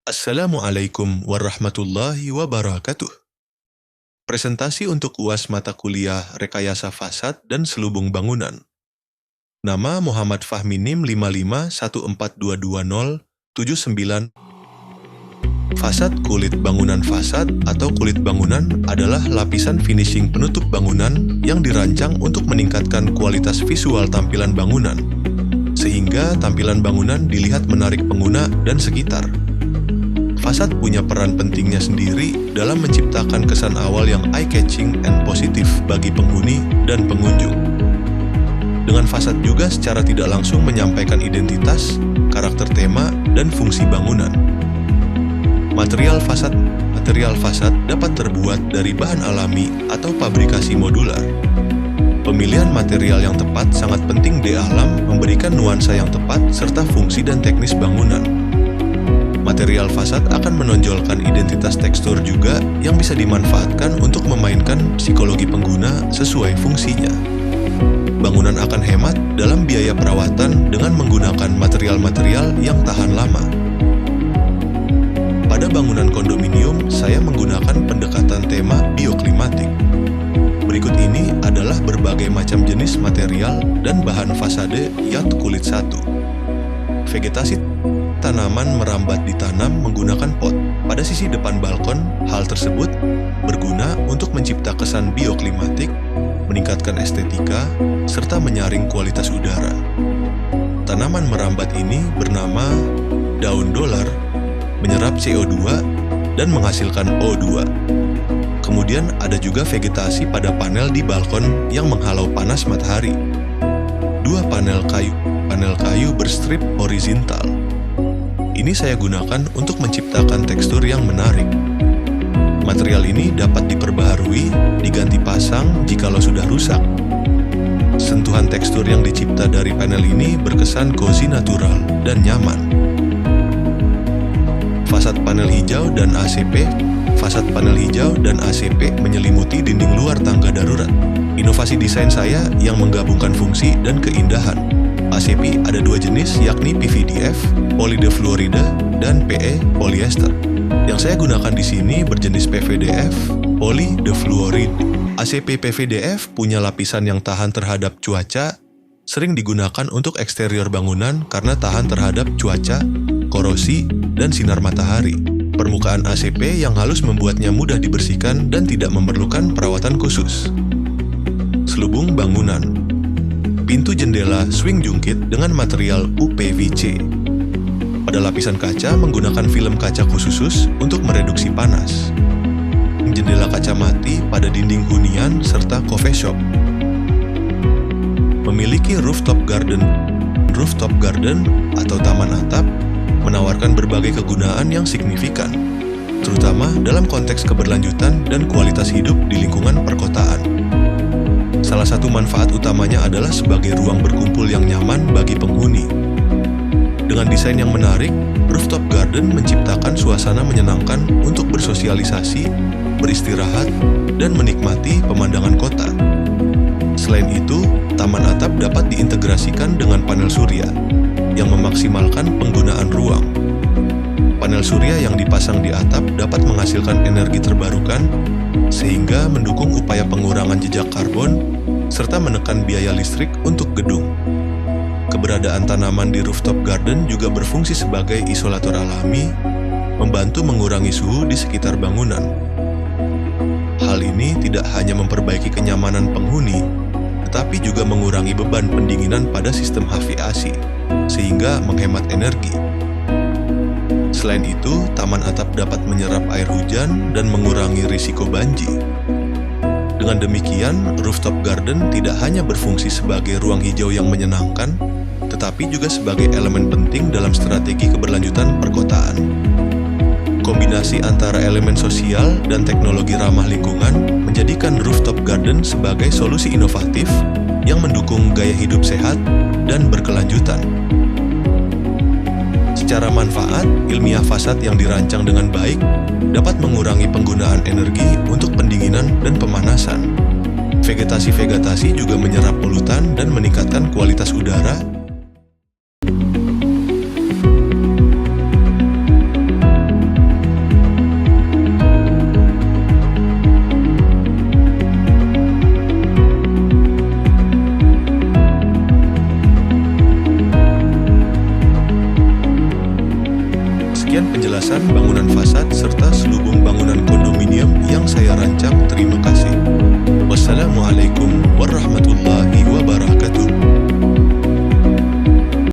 Assalamualaikum warahmatullahi wabarakatuh. Presentasi untuk UAS mata kuliah Rekayasa Fasad dan Selubung Bangunan. Nama Muhammad Fahmi NIM 551422079. Fasad kulit bangunan. Fasad atau kulit bangunan adalah lapisan finishing penutup bangunan yang dirancang untuk meningkatkan kualitas visual tampilan bangunan, sehingga tampilan bangunan dilihat menarik pengguna dan sekitar. Fasad punya peran pentingnya sendiri dalam menciptakan kesan awal yang eye-catching and positif bagi penghuni dan pengunjung. Dengan fasad juga secara tidak langsung menyampaikan identitas, karakter tema, dan fungsi bangunan. Material fasad dapat terbuat dari bahan alami atau pabrikasi modular. Pemilihan material yang tepat sangat penting di alam memberikan nuansa yang tepat serta fungsi dan teknis bangunan. Material fasad akan menonjolkan identitas tekstur juga yang bisa dimanfaatkan untuk memainkan psikologi pengguna sesuai fungsinya. Bangunan akan hemat dalam biaya perawatan dengan menggunakan material-material yang tahan lama. Pada bangunan kondominium, saya menggunakan pendekatan tema bioklimatik. Berikut ini adalah berbagai macam jenis material dan bahan fasade yat kulit satu. Vegetasi tanaman merambat ditanam menggunakan pot pada sisi depan balkon. Hal tersebut berguna untuk mencipta kesan bioklimatik, meningkatkan estetika, serta menyaring kualitas udara. Tanaman merambat ini bernama daun dolar, menyerap CO2 dan menghasilkan O2. Kemudian ada juga vegetasi pada panel di balkon yang menghalau panas matahari. Dua panel kayu berstrip horizontal. Ini saya gunakan untuk menciptakan tekstur yang menarik. Material ini dapat diperbaharui, diganti pasang jikalau sudah rusak. Sentuhan tekstur yang dicipta dari panel ini berkesan cozy natural dan nyaman. Fasad panel hijau dan ACP. Fasad panel hijau dan ACP menyelimuti dinding luar tangga darurat. Inovasi desain saya yang menggabungkan fungsi dan keindahan. ACP ada dua jenis, yakni PVDF, polydefluoride, dan PE, polyester. Yang saya gunakan di sini berjenis PVDF, polydefluoride. ACP PVDF punya lapisan yang tahan terhadap cuaca, sering digunakan untuk eksterior bangunan karena tahan terhadap cuaca, korosi, dan sinar matahari. Permukaan ACP yang halus membuatnya mudah dibersihkan dan tidak memerlukan perawatan khusus. Selubung bangunan. Pintu jendela swing jungkit dengan material UPVC. Pada lapisan kaca menggunakan film kaca khusus untuk mereduksi panas. Jendela kaca mati pada dinding hunian serta coffee shop. Memiliki rooftop garden. Rooftop garden atau taman atap menawarkan berbagai kegunaan yang signifikan, terutama dalam konteks keberlanjutan dan kualitas hidup di lingkungan perkotaan. Salah satu manfaat utamanya adalah sebagai ruang berkumpul yang nyaman bagi penghuni. Dengan desain yang menarik, rooftop garden menciptakan suasana menyenangkan untuk bersosialisasi, beristirahat, dan menikmati pemandangan kota. Selain itu, taman atap dapat diintegrasikan dengan panel surya yang memaksimalkan penggunaan ruang. Panel surya yang dipasang di atap dapat menghasilkan energi terbarukan sehingga mendukung upaya pengurangan jejak karbon serta menekan biaya listrik untuk gedung. Keberadaan tanaman di rooftop garden juga berfungsi sebagai isolator alami, membantu mengurangi suhu di sekitar bangunan. Hal ini tidak hanya memperbaiki kenyamanan penghuni, tetapi juga mengurangi beban pendinginan pada sistem HVAC, sehingga menghemat energi. Selain itu, taman atap dapat menyerap air hujan dan mengurangi risiko banjir. Dengan demikian, rooftop garden tidak hanya berfungsi sebagai ruang hijau yang menyenangkan, tetapi juga sebagai elemen penting dalam strategi keberlanjutan perkotaan. Kombinasi antara elemen sosial dan teknologi ramah lingkungan menjadikan rooftop garden sebagai solusi inovatif yang mendukung gaya hidup sehat dan berkelanjutan. Secara manfaat, ilmiah fasad yang dirancang dengan baik dapat mengurangi penggunaan energi untuk pendinginan dan pemanasan. Vegetasi juga menyerap polutan dan meningkatkan kualitas udara. Sekian penjelasan bangunan fasad serta selubung bangunan kondominium yang saya rancang. Terima kasih.